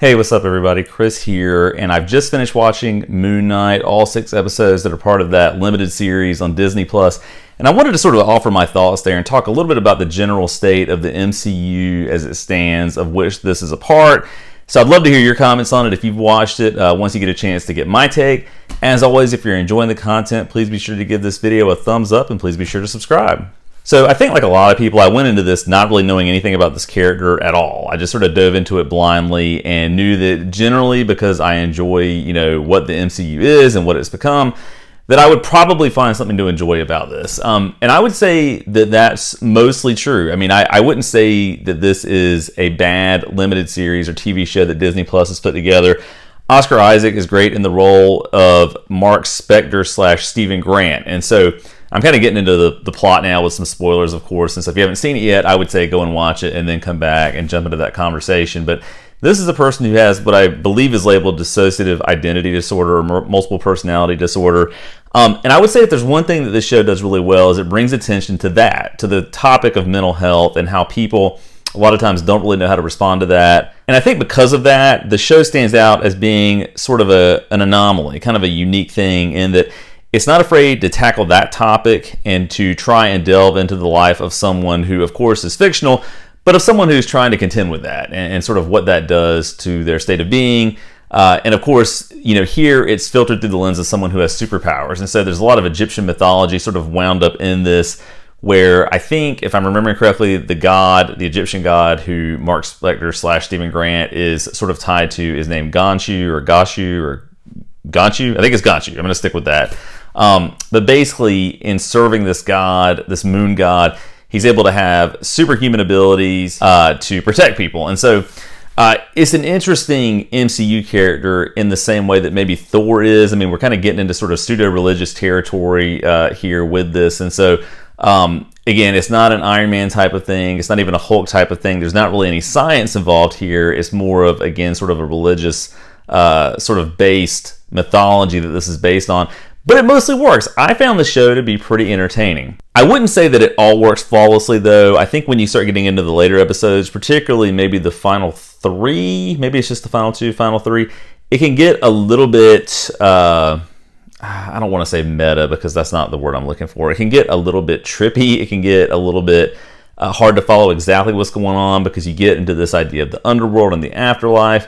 Hey, what's up everybody? Chris here, and I've just finished watching Moon Knight, all 6 episodes that are part of that limited series on Disney+. And I wanted to sort of offer my thoughts there and talk a little bit about the general state of the MCU as it stands, of which this is a part. So I'd love to hear your comments on it if you've watched it, once you get a chance to get my take. As always, if you're enjoying the content, please be sure to give this video a thumbs up and please be sure to subscribe. So I think like a lot of people, I went into this not really knowing anything about this character at all. I just sort of dove into it blindly and knew that generally, because I enjoy, what the MCU is and what it's become, that I would probably find something to enjoy about this. And I would say that that's mostly true. I mean, I wouldn't say that this is a bad limited series or TV show that Disney Plus has put together. Oscar Isaac is great in the role of Mark Spector / Stephen Grant. And so I'm kind of getting into the plot now with some spoilers, of course. And so if you haven't seen it yet, I would say go and watch it and then come back and jump into that conversation. But this is a person who has what I believe is labeled dissociative identity disorder or multiple personality disorder. And I would say if there's one thing that this show does really well is it brings attention to that, to the topic of mental health and how people a lot of times don't really know how to respond to that. And I think because of that, the show stands out as being sort of an anomaly, kind of a unique thing in that it's not afraid to tackle that topic and to try and delve into the life of someone who, of course, is fictional, but of someone who's trying to contend with that and sort of what that does to their state of being. And of course, here it's filtered through the lens of someone who has superpowers. And so there's a lot of Egyptian mythology sort of wound up in this, where I think, if I'm remembering correctly, the Egyptian god who Mark Spector / Stephen Grant is sort of tied to is named Ganshu or Gashu or Ganchu. I think it's Ganchu. I'm going to stick with that. But basically, in serving this god, this moon god, he's able to have superhuman abilities to protect people. And so it's an interesting MCU character in the same way that maybe Thor is. I mean, we're kind of getting into sort of pseudo-religious territory here with this. And so, again, it's not an Iron Man type of thing. It's not even a Hulk type of thing. There's not really any science involved here. It's more of, again, sort of a religious sort of based mythology that this is based on. But it mostly works. I found the show to be pretty entertaining. I wouldn't say that it all works flawlessly, though. I think when you start getting into the later episodes, particularly maybe the final 3, maybe it's just the final 2, final 3, it can get a little bit, I don't want to say meta because that's not the word I'm looking for. It can get a little bit trippy. It can get a little bit hard to follow exactly what's going on because you get into this idea of the underworld and the afterlife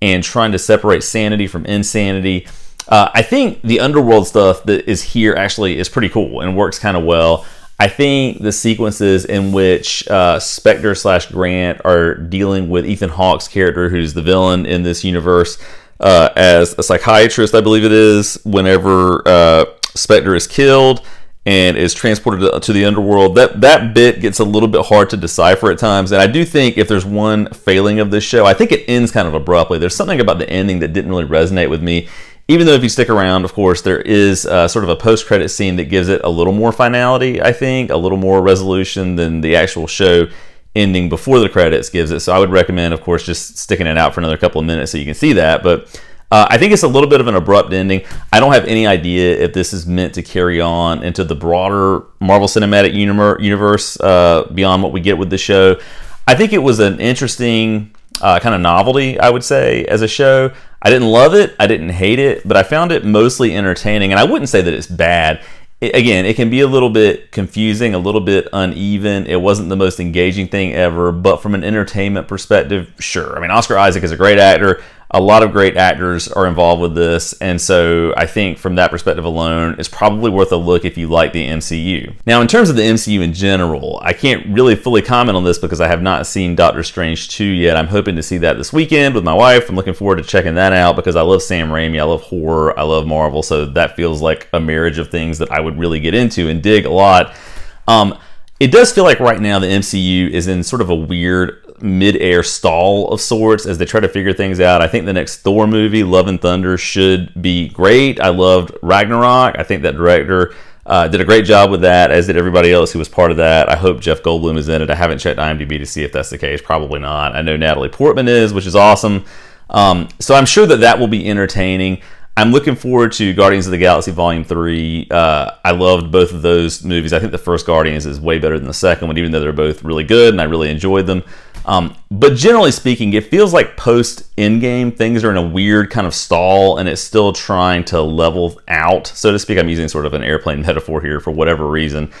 and trying to separate sanity from insanity. I think the underworld stuff that is here actually is pretty cool and works kind of well. I think the sequences in which Spector / Grant are dealing with Ethan Hawke's character, who's the villain in this universe, as a psychiatrist, I believe it is, whenever Spector is killed and is transported to the underworld, that bit gets a little bit hard to decipher at times. And I do think if there's one failing of this show, I think it ends kind of abruptly. There's something about the ending that didn't really resonate with me. Even though if you stick around, of course, there is sort of a post-credit scene that gives it a little more finality, I think, a little more resolution than the actual show ending before the credits gives it. So I would recommend, of course, just sticking it out for another couple of minutes so you can see that. But I think it's a little bit of an abrupt ending. I don't have any idea if this is meant to carry on into the broader Marvel Cinematic Universe beyond what we get with the show. I think it was an interesting kind of novelty, I would say, as a show. I didn't love it, I didn't hate it, but I found it mostly entertaining, and I wouldn't say that it's bad. Again, it can be a little bit confusing, a little bit uneven. It wasn't the most engaging thing ever, but from an entertainment perspective, sure. I mean, Oscar Isaac is a great actor. A lot of great actors are involved with this, and so I think from that perspective alone, it's probably worth a look if you like the MCU. Now, in terms of the MCU in general, I can't really fully comment on this because I have not seen Doctor Strange 2 yet. I'm hoping to see that this weekend with my wife. I'm looking forward to checking that out because I love Sam Raimi, I love horror, I love Marvel, so that feels like a marriage of things that I would really get into and dig a lot. It does feel like right now the MCU is in sort of a weird mid-air stall of sorts as they try to figure things out. I think the next Thor movie, Love and Thunder, should be great. I loved Ragnarok. I think that director did a great job with that, as did everybody else who was part of that. I hope Jeff Goldblum is in it. I haven't checked IMDb to see if that's the case. Probably not. I know Natalie Portman is, which is awesome. So I'm sure that will be entertaining. I'm looking forward to Guardians of the Galaxy Volume 3. I loved both of those movies. I think the first Guardians is way better than the second one, even though they're both really good, and I really enjoyed them. But generally speaking, it feels like post-Endgame, things are in a weird kind of stall, and it's still trying to level out, so to speak. I'm using sort of an airplane metaphor here for whatever reason.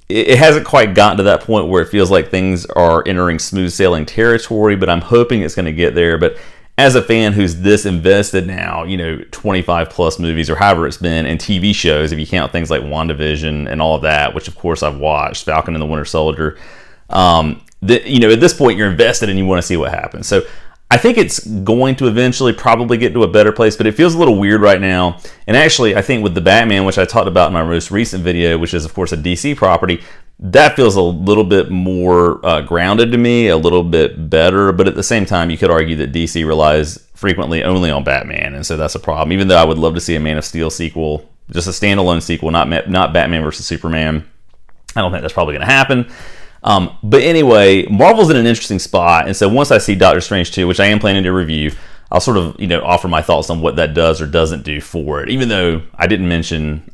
It hasn't quite gotten to that point where it feels like things are entering smooth sailing territory, but I'm hoping it's going to get there. But as a fan who's this invested now, 25 plus movies or however it's been, and TV shows, if you count things like WandaVision and all of that, which of course I've watched, Falcon and the Winter Soldier, at this point you're invested and you want to see what happens. So I think it's going to eventually probably get to a better place, but it feels a little weird right now. And actually, I think with the Batman, which I talked about in my most recent video, which is of course a DC property, that feels a little bit more grounded to me, a little bit better. But at the same time, you could argue that DC relies frequently only on Batman, and so that's a problem. Even though I would love to see a Man of Steel sequel, just a standalone sequel, not Batman versus Superman, I don't think that's probably going to happen. But anyway, Marvel's in an interesting spot, and so once I see Doctor Strange 2, which I am planning to review, I'll sort of offer my thoughts on what that does or doesn't do for it, even though I didn't mention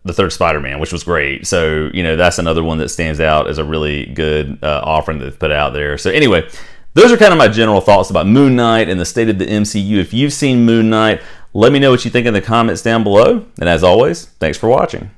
the third Spider-Man, which was great. So that's another one that stands out as a really good offering that they've put out there. So anyway, those are kind of my general thoughts about Moon Knight and the state of the MCU. If you've seen Moon Knight, let me know what you think in the comments down below, and as always, thanks for watching.